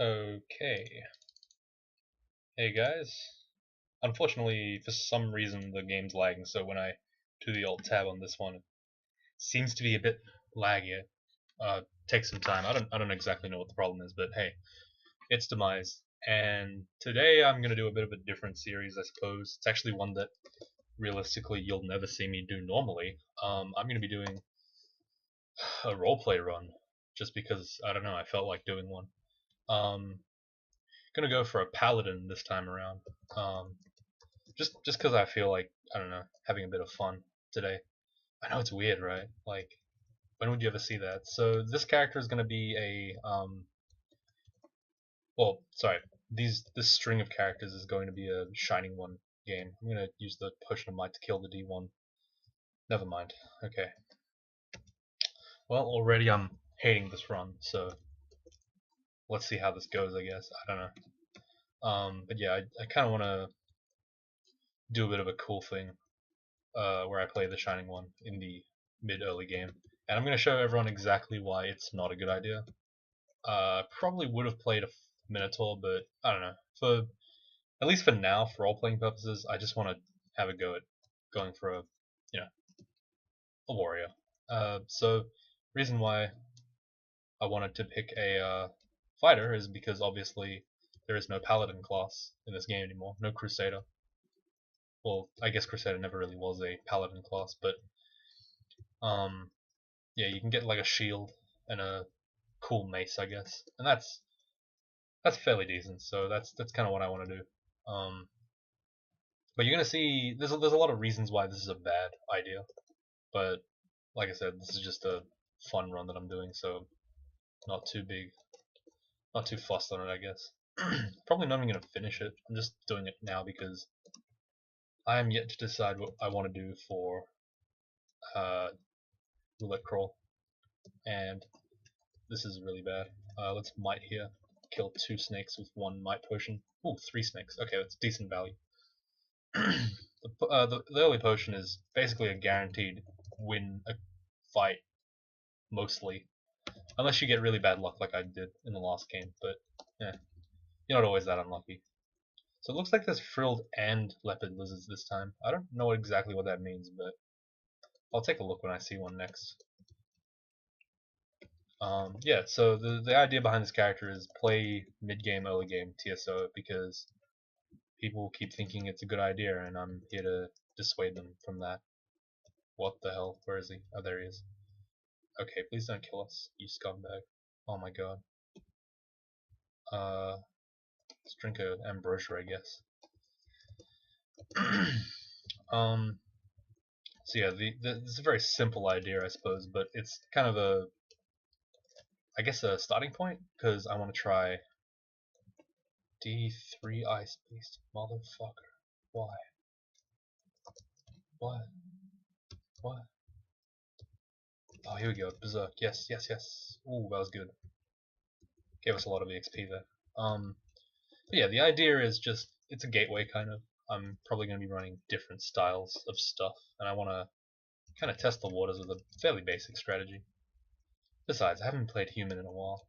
Okay. Hey guys. Unfortunately, for some reason the game's lagging, so when I do the alt tab on this one, it seems to be a bit laggy. Takes some time. I don't exactly know what the problem is, but hey, it's Demise. And today I'm gonna do a bit of a different series, I suppose. It's actually one that realistically you'll never see me do normally. I'm gonna be doing a roleplay run, just because I don't know, I felt like doing one. Um, Gonna go for a Paladin this time around. Um, just because I feel like I don't know, having a bit of fun today. I know it's weird, right? Like, when would you ever see that? So this character is gonna be a well, sorry, this string of characters is going to be a Shining One game. I'm gonna use the potion of might to kill the D1. Never mind. Okay. Well, already I'm hating this run, so let's see how this goes. I guess I don't know. But yeah, I kind of want to do a bit of a cool thing where I play the Shining One in the mid-early game. And I'm going to show everyone exactly why it's not a good idea. Probably would have played a Minotaur, but I don't know. For at least for now, for role-playing purposes, I just want to have a go at going for a, a warrior. So reason why I wanted to pick a fighter is because obviously there is no paladin class in this game anymore, no crusader. Well, I guess crusader never really was a paladin class, but yeah, you can get like a shield and a cool mace, I guess, and that's fairly decent. So that's kind of what I want to do. Um, but you're gonna see there's a lot of reasons why this is a bad idea, but like I said, this is just a fun run that I'm doing, so not too big, not too fussed on it, I guess. Probably not even gonna finish it. I'm just doing it now because I am yet to decide what I want to do for uh, roulette crawl, and this is really bad. Let's might here. Kill 2 snakes with 1 might potion. Ooh, 3 snakes. Okay, that's decent value. The early potion is basically a guaranteed win a fight, mostly. Unless you get really bad luck like I did in the last game, but yeah, you're not always that unlucky. So it looks like there's frilled and leopard lizards this time. I don't know exactly what that means, but I'll take a look when I see one next. Yeah, so the idea behind this character is play mid game, early game TSO because people keep thinking it's a good idea, and I'm here to dissuade them from that. What the hell? Where is he? Oh, there he is. Okay, please don't kill us, you scumbag. Oh my god. Let's drink a ambrosia, I guess. So yeah, this is a very simple idea, I suppose, but it's kind of a, I guess, a starting point because I want to try D3 Ice Beast, motherfucker. Why? What? What? Oh, here we go. Berserk. Yes, yes, yes. Ooh, that was good. Gave us a lot of EXP there. But yeah, the idea is just it's a gateway kind of. I'm probably going to be running different styles of stuff, and I want to kind of test the waters with a fairly basic strategy. Besides, I haven't played human in a while.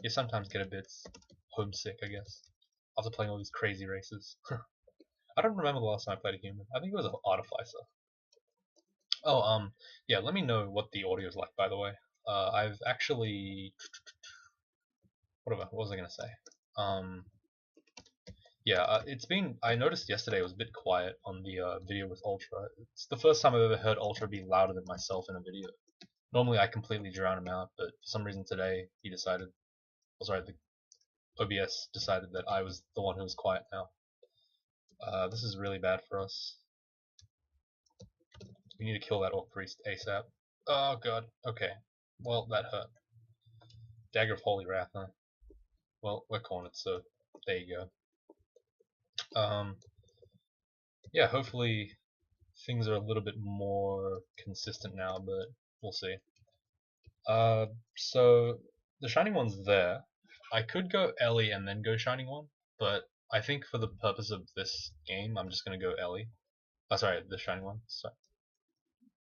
You sometimes get a bit homesick, I guess, after playing all these crazy races. I don't remember the last time I played a human. I think it was an artificer. Oh, yeah. Let me know what the audio is like, by the way. I've actually, what was I gonna say? Um, yeah, it's been. I noticed yesterday it was a bit quiet on the video with Ultra. It's the first time I've ever heard Ultra be louder than myself in a video. Normally I completely drown him out, but for some reason today he decided. Oh, sorry, the OBS decided that I was the one who was quiet now. This is really bad for us. We need to kill that Orc Priest ASAP. Oh god, okay. Well, that hurt. Dagger of Holy Wrath, huh? Well, we're cornered, so there you go. Yeah, hopefully things are a little bit more consistent now, but we'll see. So the Shining One's there. I could go Ellie and then go Shining One, but I think for the purpose of this game, I'm just gonna go Ellie. Oh, sorry, the Shining One. Sorry.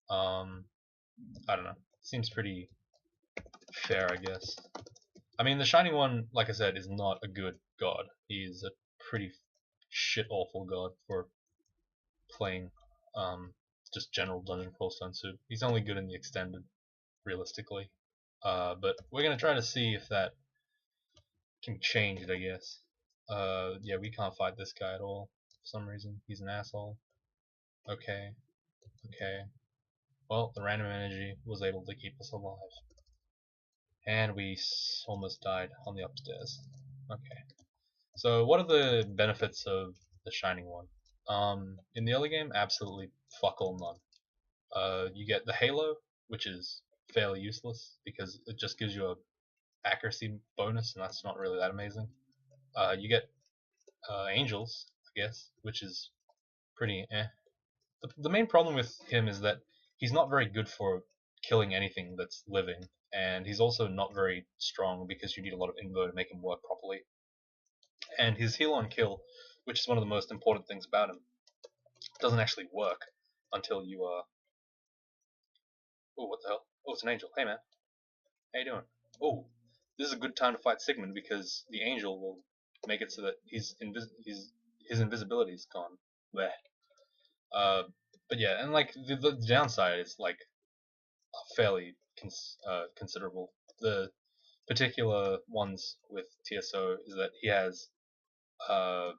I don't know. Seems pretty fair, I guess. I mean, the Shining One, like I said, is not a good god. He's a pretty shit awful god for playing um, just general dungeon crawl stone soup. He's only good in the extended, realistically. But we're gonna try to see if that can change it, I guess. Yeah, we can't fight this guy at all for some reason. He's an asshole. Okay, okay. Well, the random energy was able to keep us alive. And we almost died on the upstairs. Okay. So what are the benefits of the Shining One? In the early game, absolutely fuck all none. You get the Halo, which is fairly useless because it just gives you a accuracy bonus, and that's not really that amazing. You get Angels, I guess, which is pretty eh. The main problem with him is that he's not very good for killing anything that's living, and he's also not very strong because you need a lot of invo to make him work properly. And his heal on kill, which is one of the most important things about him, doesn't actually work until you Oh, what the hell? Oh, it's an angel. Hey man, how you doing? Oh, this is a good time to fight Sigmund because the angel will make it so that his invisibility is gone. Bleh. Uh, but yeah, and like the downside is like fairly considerable. The particular ones with TSO is that uh,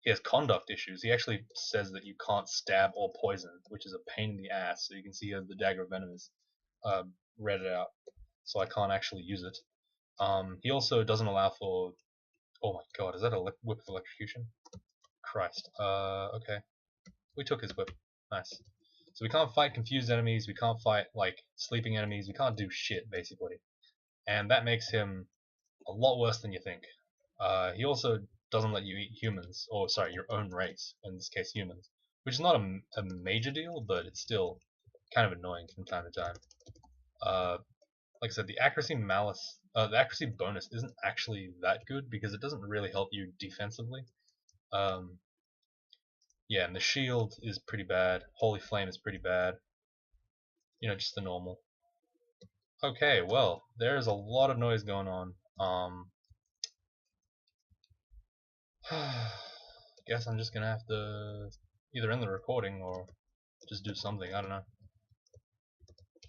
he has conduct issues. He actually says that you can't stab or poison, which is a pain in the ass. So you can see here the dagger of venom is read it out, so I can't actually use it. He also doesn't allow for. Oh my god, is that a whip of electrocution? Christ. Okay. We took his whip. Nice. So we can't fight confused enemies. We can't fight like sleeping enemies. We can't do shit basically, and that makes him a lot worse than you think. He also doesn't let you eat humans, or sorry, your own race, in this case humans, which is not a major deal, but it's still kind of annoying from time to time. Like I said, the accuracy bonus isn't actually that good because it doesn't really help you defensively. Um, yeah, and the shield is pretty bad. Holy Flame is pretty bad. You know, just the normal. Okay, well, there's a lot of noise going on. Guess I'm just gonna have to either end the recording or just do something. I don't know.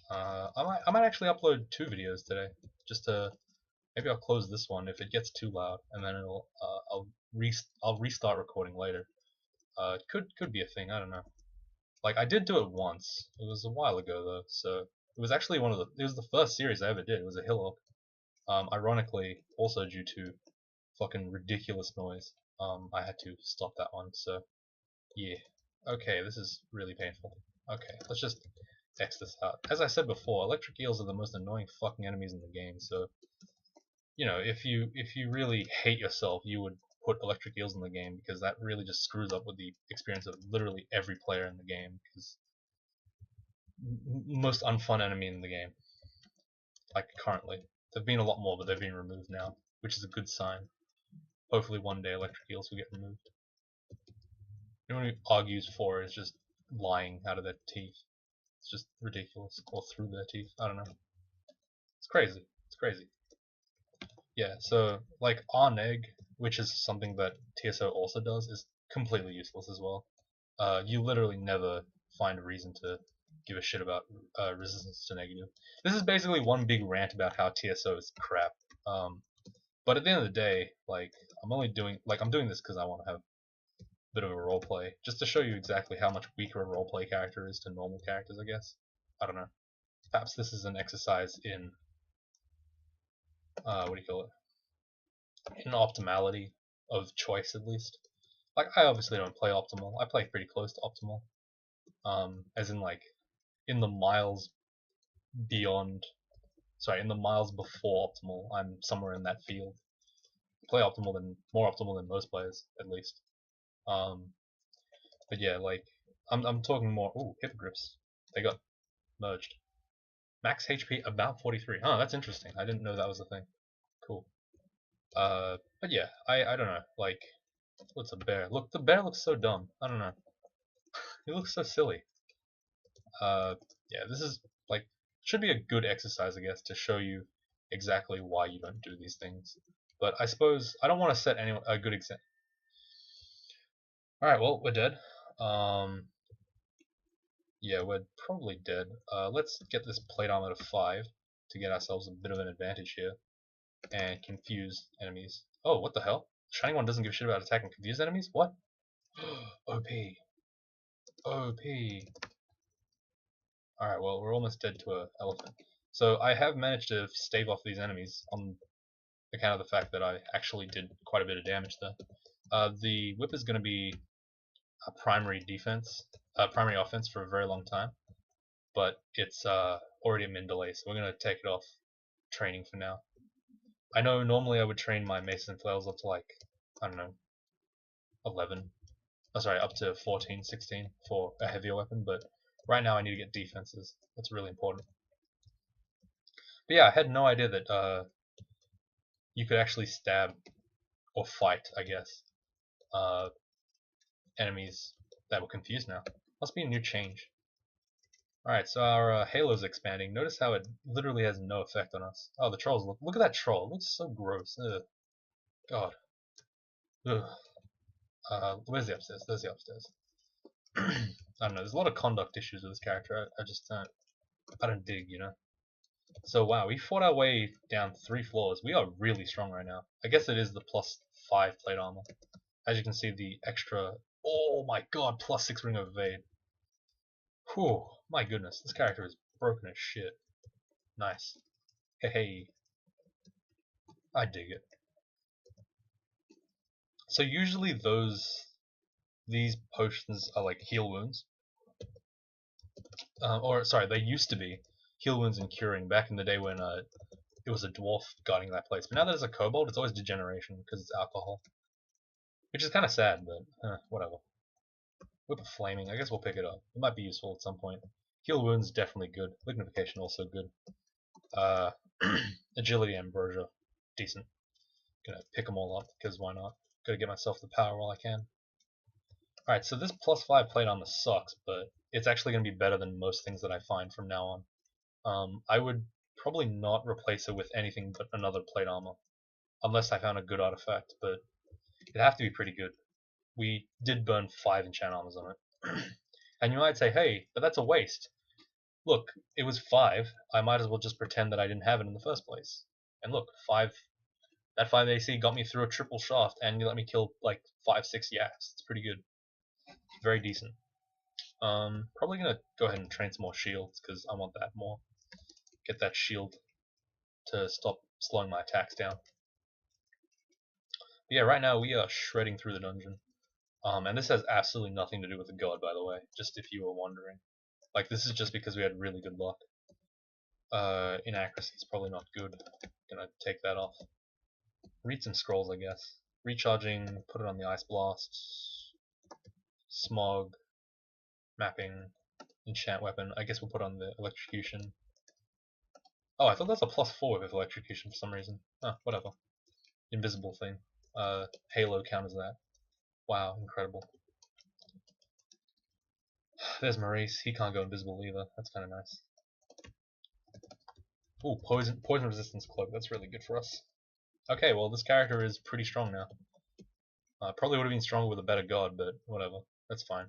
I might actually upload 2 videos today. Just to maybe I'll close this one if it gets too loud, and then I'll restart recording later. Could be a thing. I don't know. Like I did do it once. It was a while ago though, so it was actually it was the first series I ever did. It was a Hillock. Ironically, also due to fucking ridiculous noise. I had to stop that one. So yeah. Okay, this is really painful. Okay, let's just X this out. As I said before, electric eels are the most annoying fucking enemies in the game. So you know, if you really hate yourself, you would put electric eels in the game because that really just screws up with the experience of literally every player in the game. Because most unfun enemy in the game, like currently, there've been a lot more, but they've been removed now, which is a good sign. Hopefully, one day electric eels will get removed. Anyone who argues for it is just lying out of their teeth. It's just ridiculous, or through their teeth. I don't know. It's crazy. It's crazy. Yeah, so like Arneg, which is something that TSO also does, is completely useless as well. You literally never find a reason to give a shit about resistance to negative. This is basically one big rant about how TSO is crap. But at the end of the day, like I'm doing this because I want to have a bit of a roleplay, just to show you exactly how much weaker a roleplay character is to normal characters, I guess. I don't know. Perhaps this is an exercise in what do you call it? In optimality of choice, at least. Like I obviously don't play optimal. I play pretty close to optimal. As in like in the miles beyond, sorry, in the miles before optimal. I'm somewhere in that field. I play more optimal than most players, at least. Um, but yeah, like I'm talking more. Ooh, hippogriffs. They got merged. Max HP about 43. Oh, that's interesting. I didn't know that was a thing. Cool. But yeah, I don't know. Like, what's a bear? Look, the bear looks so dumb. I don't know. He looks so silly. Yeah, this is like should be a good exercise, I guess, to show you exactly why you don't do these things. But I suppose I don't want to set anyone a good example. All right, well, we're dead. Yeah, we're probably dead. Let's get this plate armor to 5 to get ourselves a bit of an advantage here and confuse enemies. Oh, what the hell? Shining One doesn't give a shit about attacking confused enemies? What? OP. OP. Alright, well, we're almost dead to an elephant. So I have managed to stave off these enemies on account of the fact that I actually did quite a bit of damage there. The whip is going to be a primary offense for a very long time, but it's already a min delay, so we're going to take it off training for now. I know normally I would train my mace and flails up to like, I don't know, 11. Oh, sorry, up to 14, 16 for a heavier weapon, but right now I need to get defenses. That's really important. But yeah, I had no idea that you could actually stab or fight, I guess, enemies that were confused now. Must be a new change. Alright, so our halo's expanding. Notice how it literally has no effect on us. Oh, the trolls, look at that troll. It looks so gross. Ugh. God. Ugh. Where's the upstairs? There's the upstairs. I don't know, there's a lot of conduct issues with this character. I just I don't dig, you know? So wow, we fought our way down 3 floors. We are really strong right now. I guess it is the +5 plate armor. As you can see, the extra, oh my god, +6 ring of evade. Whew, my goodness, this character is broken as shit. Nice. Hey, hey. I dig it. So usually these potions are like heal wounds. Or sorry, they used to be heal wounds and curing back in the day when it was a dwarf guarding that place. But now that it's a kobold, it's always degeneration because it's alcohol, which is kind of sad. But whatever. Whip of Flaming, I guess we'll pick it up. It might be useful at some point. Heal wounds definitely good. Lignification also good. Agility, Ambrosia, decent. Gonna pick them all up because why not? Gotta get myself the power while I can. Alright, so this +5 plate armor sucks, but it's actually going to be better than most things that I find from now on. I would probably not replace it with anything but another plate armor, unless I found a good artifact, but it'd have to be pretty good. We did burn 5 enchant armors on it. And you might say, hey, but that's a waste. Look, it was 5, I might as well just pretend that I didn't have it in the first place. And look, that 5 AC got me through a triple shaft, and you let me kill like 5-6 yaks. It's pretty good. Very decent. Probably gonna go ahead and train some more shields because I want that more. Get that shield to stop slowing my attacks down. But yeah, right now we are shredding through the dungeon. And this has absolutely nothing to do with the god, by the way, just if you were wondering. Like, this is just because we had really good luck. Inaccuracy is probably not good. Gonna take that off. Read some scrolls, I guess. Recharging, put it on the Ice Blast. Smog. Mapping. Enchant weapon. I guess we'll put on the Electrocution. Oh, I thought that's a +4 with Electrocution for some reason. Oh, whatever. Invisible thing. Halo counters that. Wow, incredible. There's Maurice. He can't go invisible either. That's kind of nice. Ooh, poison resistance cloak. That's really good for us. Okay, well this character is pretty strong now. Probably would have been stronger with a better god, but whatever. That's fine.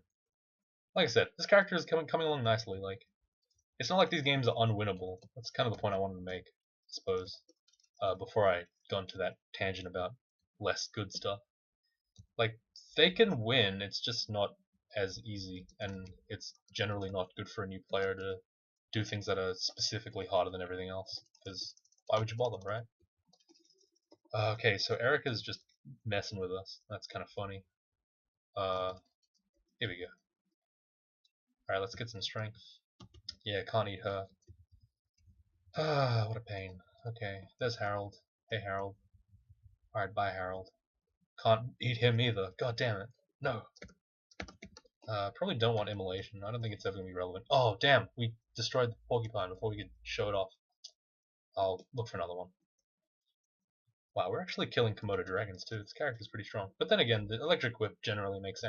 Like I said, this character is coming along nicely. Like, it's not like these games are unwinnable. That's kind of the point I wanted to make, I suppose. Before I go into that tangent about less good stuff. Like, they can win. It's just not as easy, and it's generally not good for a new player to do things that are specifically harder than everything else. Because why would you bother, right? Okay, so Erica's just messing with us. That's kind of funny. Here we go. Alright, let's get some strength. Yeah, can't eat her. Ah, what a pain. Okay, there's Harold. Hey, Harold. Alright, bye, Harold. Can't eat him either. God damn it. No. Probably don't want immolation. I don't think it's ever going to be relevant. Oh, damn. We destroyed the porcupine before we could show it off. I'll look for another one. Wow, we're actually killing Komodo dragons too. This character's pretty strong. But then again, the electric whip generally makes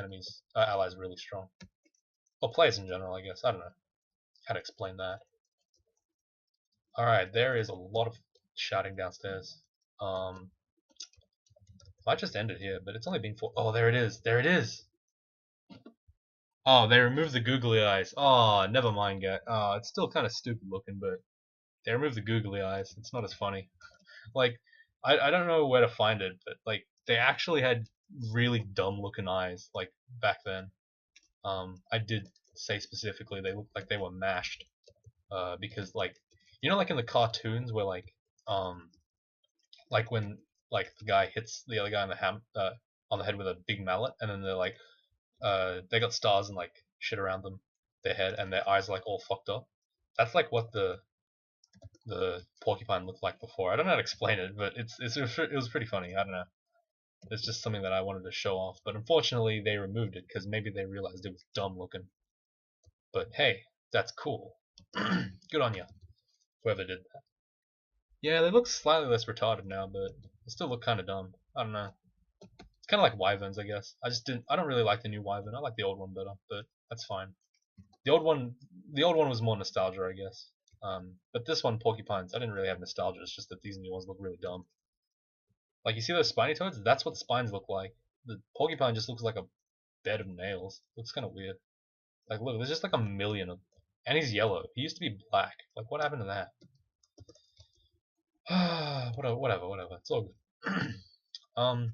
allies really strong. Or players in general, I guess. I don't know how to explain that. Alright, there is a lot of shouting downstairs. Might just end it here, but it's only been 4. Oh, there it is. There it is. Oh, they removed the googly eyes. Oh, never mind, guy. Oh, it's still kind of stupid looking, but they removed the googly eyes. It's not as funny. Like, I don't know where to find it, but like they actually had really dumb looking eyes like back then. I did say specifically they looked like they were mashed. Because like like in the cartoons where like when like the guy hits the other guy on the head with a big mallet, and then they're like they got stars and like shit around their head, and their eyes are like all fucked up. That's like what the porcupine looked like before. I don't know how to explain it, but it was pretty funny. I don't know. It's just something that I wanted to show off, but unfortunately they removed it because maybe they realized it was dumb looking. But hey, that's cool. Good on you, whoever did that. Yeah, they look slightly less retarded now, but they still look kind of dumb. I don't know. It's kind of like wyverns, I guess. I don't really like the new wyvern. I like the old one better, but that's fine. The old one was more nostalgia, I guess. But this one, porcupines, I didn't really have nostalgia. It's just that these new ones look really dumb. Like you see those spiny toads? That's what spines look like. The porcupine just looks like a bed of nails. Looks kind of weird. Like look, there's just like a million of, and he's yellow. He used to be black. Like what happened to that? whatever. It's all good. um.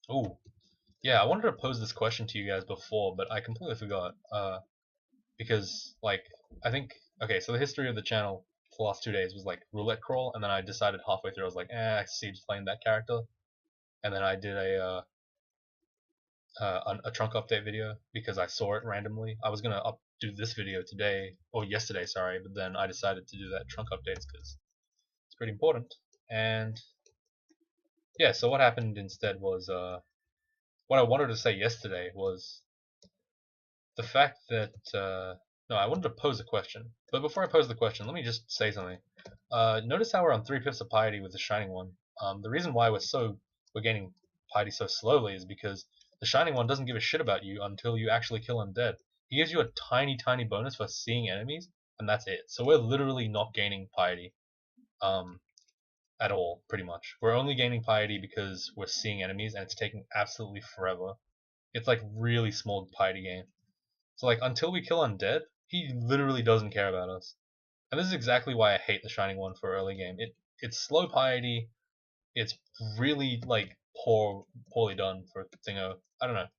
Oh, yeah. I wanted to pose this question to you guys before, but I completely forgot. Because like I think okay, so the history of the channel for the last 2 days was like roulette crawl, and then I decided halfway through I was like, I see just playing that character, and then I did a trunk update video because I saw it randomly. I was gonna do this video today or yesterday, sorry, but then I decided to do that trunk updates because it's pretty important. And yeah, so what happened instead was what I wanted to say yesterday was the fact that no, I wanted to pose a question, but before I pose the question, let me just say something. Notice how we're on 3/5 of piety with the Shining One. The reason why we're gaining piety so slowly is because the Shining One doesn't give a shit about you until you actually kill undead. He gives you a tiny bonus for seeing enemies, and that's it. So we're literally not gaining piety um, at all, pretty much. We're only gaining piety because we're seeing enemies, and it's taking absolutely forever. It's like really small piety gain. So like until we kill undead, he literally doesn't care about us. And this is exactly why I hate the Shining One for early game. It's slow piety. It's really like poorly done for Thingo. I don't know.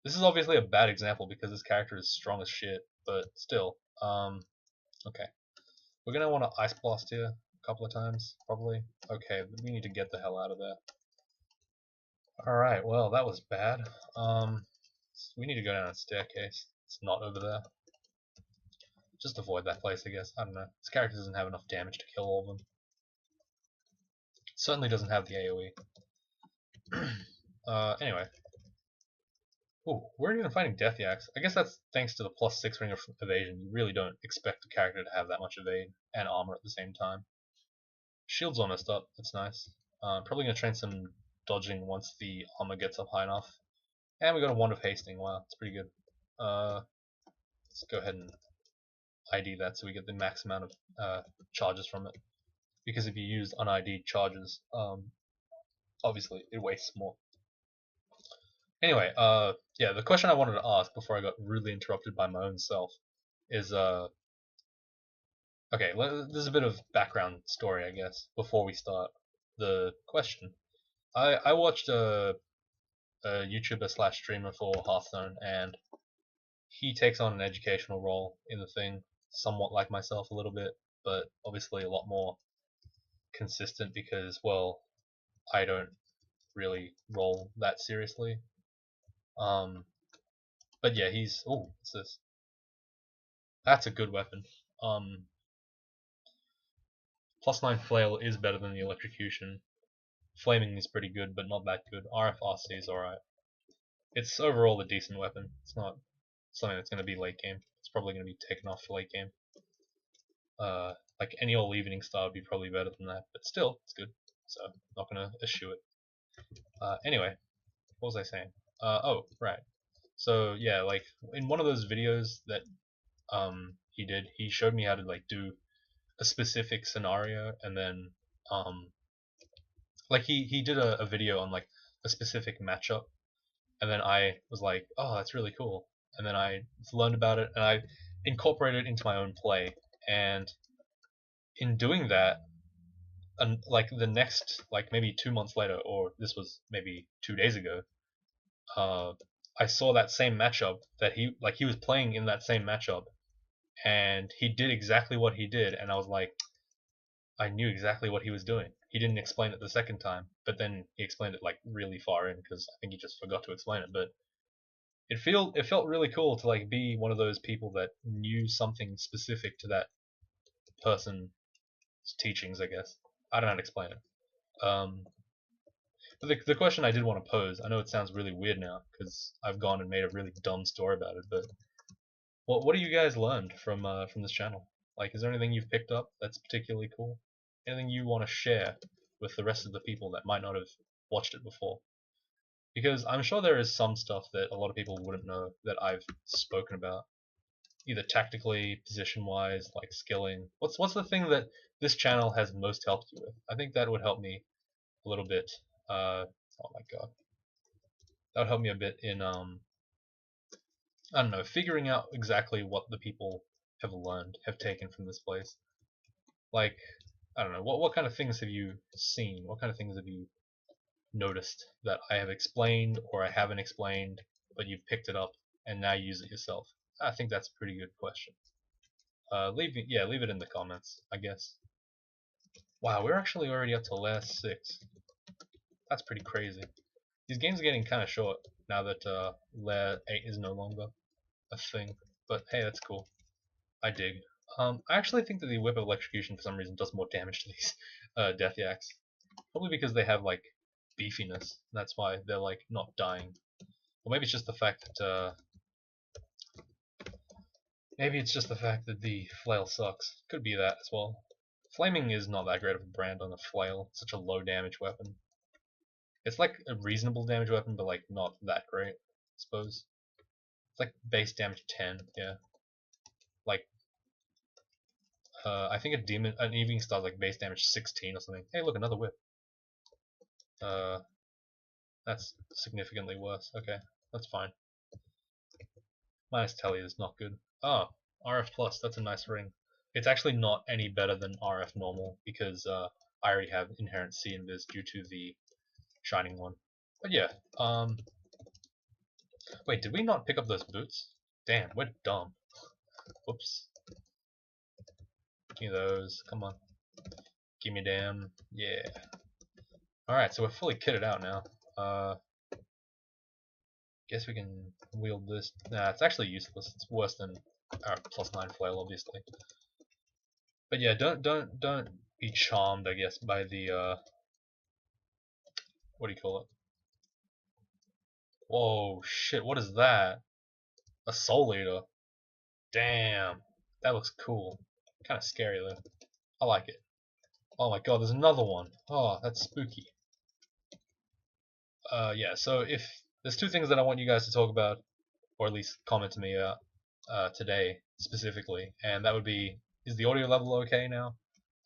This is obviously a bad example because this character is strong as shit, but still. Okay. We're gonna want to Ice Blast here a couple of times, probably. Okay, we need to get the hell out of there. Alright, well that was bad. We need to go down a staircase. It's not over there. Just avoid that place, I guess. I don't know. This character doesn't have enough damage to kill all of them. Certainly doesn't have the AoE. Anyway. Ooh, we're even fighting Death Yaks. I guess that's thanks to the +6 ring of evasion. You really don't expect the character to have that much evade and armor at the same time. Shield's almost up. That's nice. Probably gonna train some dodging once the armor gets up high enough. And we got a Wand of Hasting. Wow, it's pretty good. Let's go ahead and ID that so we get the max amount of charges from it. Because if you use un-ID'd charges, obviously it wastes more. Anyway, yeah, the question I wanted to ask before I got rudely interrupted by my own self is, okay, there's a bit of background story, I guess, before we start the question. I watched a YouTuber / streamer for Hearthstone, and he takes on an educational role in the thing, somewhat like myself a little bit, but obviously a lot more consistent because, well, I don't really roll that seriously. But yeah, he's what's this? That's a good weapon. +9 flail is better than the electrocution. Flaming is pretty good, but not that good. RFRC is alright. It's overall a decent weapon. It's not something that's going to be late game. It's probably going to be taken off for late game. Like any old evening star would be probably better than that, but still, it's good. So, not going to eschew it. Anyway, what was I saying? Oh, right. So yeah, like in one of those videos that he did, he showed me how to like do a specific scenario and then like he did a video on like a specific matchup, and then I was like, oh, that's really cool, and then I learned about it and I incorporated it into my own play, and in doing that, and like the next like maybe 2 months later, or this was maybe 2 days ago, uh, I saw that same matchup that he was playing in that same matchup, and he did exactly what he did, and I was like, I knew exactly what he was doing. He didn't explain it the second time, but then he explained it like really far in because I think he just forgot to explain it. But it felt really cool to like be one of those people that knew something specific to that person's teachings. I guess I don't know how to explain it. But the question I did want to pose, I know it sounds really weird now because I've gone and made a really dumb story about it, but what do you guys learned from this channel? Like, is there anything you've picked up that's particularly cool? Anything you want to share with the rest of the people that might not have watched it before? Because I'm sure there is some stuff that a lot of people wouldn't know that I've spoken about, either tactically, position-wise, like skilling. What's the thing that this channel has most helped you with? I think that would help me a little bit. Oh my god, that would help me a bit in I don't know, figuring out exactly what the people have learned, have taken from this place. Like, I don't know, what kind of things have you seen? What kind of things have you noticed that I have explained or I haven't explained, but you've picked it up and now you use it yourself? I think that's a pretty good question. Leave it in the comments, I guess. Wow, we're actually already up to last 6. That's pretty crazy. These games are getting kind of short now that layer 8 is no longer a thing. But hey, that's cool. I dig. I actually think that the Whip of Electrocution for some reason does more damage to these Death Yaks. Probably because they have like beefiness. And that's why they're like not dying. Or maybe it's just the fact that the flail sucks. Could be that as well. Flaming is not that great of a brand on a flail. It's such a low damage weapon. It's like a reasonable damage weapon, but like not that great, I suppose. It's like base damage 10, yeah. Like I think an evening star's like base damage 16 or something. Hey, look, another whip. That's significantly worse. Okay, that's fine. Minus telly is not good. Oh, RF plus. That's a nice ring. It's actually not any better than RF normal because I already have inherent C invis due to the shining one. But yeah. Wait, did we not pick up those boots? Damn, we're dumb. Whoops. Give me those. Come on. Give me damn. Yeah. Alright, so we're fully kitted out now. Guess we can wield this. Nah, it's actually useless. It's worse than our +9 flail, obviously. But yeah, don't be charmed, I guess, by the what do you call it? Whoa, shit! What is that? A soul eater. Damn, that looks cool. Kind of scary though. I like it. Oh my god, there's another one. Oh, that's spooky. Yeah. So if there's 2 things that I want you guys to talk about, or at least comment to me today specifically, and that would be, is the audio level okay now?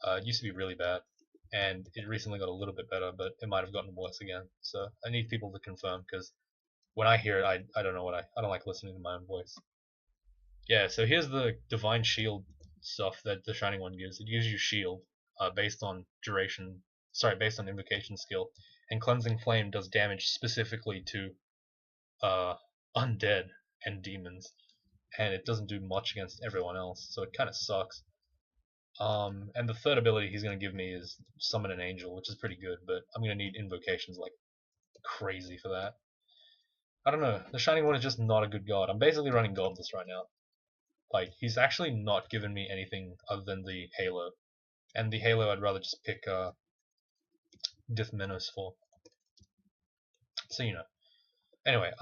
It used to be really bad, and it recently got a little bit better, but it might have gotten worse again. So I need people to confirm because when I hear it, I don't know what I don't like listening to my own voice. Yeah. So here's the divine shield stuff that the shining one gives. It gives you shield based on duration. Sorry, based on invocation skill, and cleansing flame does damage specifically to uh, undead and demons, and it doesn't do much against everyone else, so it kind of sucks. And the third ability he's going to give me is summon an angel, which is pretty good, but I'm going to need invocations like crazy for that. I don't know, the Shining One is just not a good god. I'm basically running godless right now. Like, he's actually not given me anything other than the Halo. And the Halo I'd rather just pick Dith Menos for. So, you know. Anyway,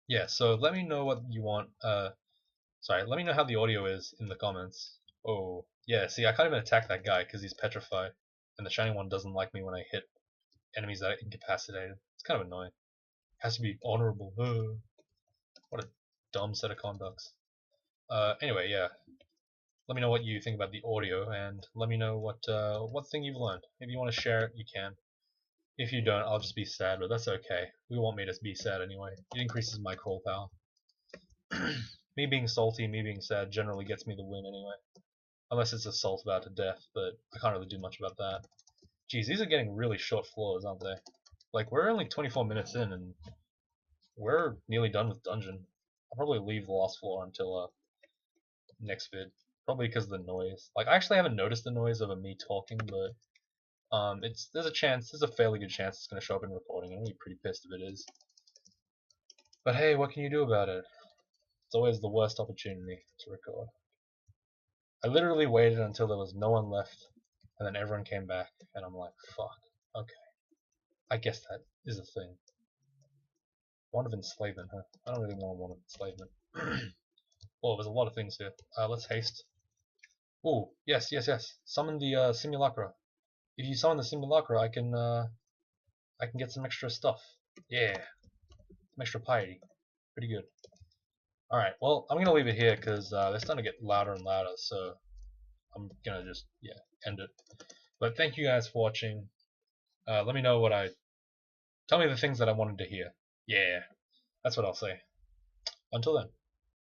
yeah, so let me know what you want. Sorry, let me know how the audio is in the comments. Oh, yeah, see, I can't even attack that guy because he's petrified. And the Shining One doesn't like me when I hit enemies that are incapacitated. It's kind of annoying. Has to be honorable. What a dumb set of conducts. Anyway, yeah. Let me know what you think about the audio, and let me know what thing you've learned. If you want to share it, you can. If you don't, I'll just be sad, but that's okay. We want me to be sad anyway. It increases my call power. Me being salty, me being sad generally gets me the win anyway. Unless it's a salt about to death, but I can't really do much about that. Geez, these are getting really short floors, aren't they? Like, we're only 24 minutes in, and we're nearly done with dungeon. I'll probably leave the last floor until next vid. Probably because of the noise. Like, I actually haven't noticed the noise of me talking, but there's a fairly good chance it's going to show up in recording. I'm going to be pretty pissed if it is. But hey, what can you do about it? It's always the worst opportunity to record. I literally waited until there was no one left, and then everyone came back, and I'm like, fuck, okay. I guess that is a thing. One of enslavement, huh? I don't really want one of enslavement. Well, there's a lot of things here. Let's haste. Ooh, yes. Summon the simulacra. If you summon the simulacra, I can get some extra stuff. Yeah, some extra piety. Pretty good. All right. Well, I'm gonna leave it here because they're starting to get louder and louder. So I'm gonna just end it. But thank you guys for watching. Let me know tell me the things that I wanted to hear. Yeah, that's what I'll say. Until then.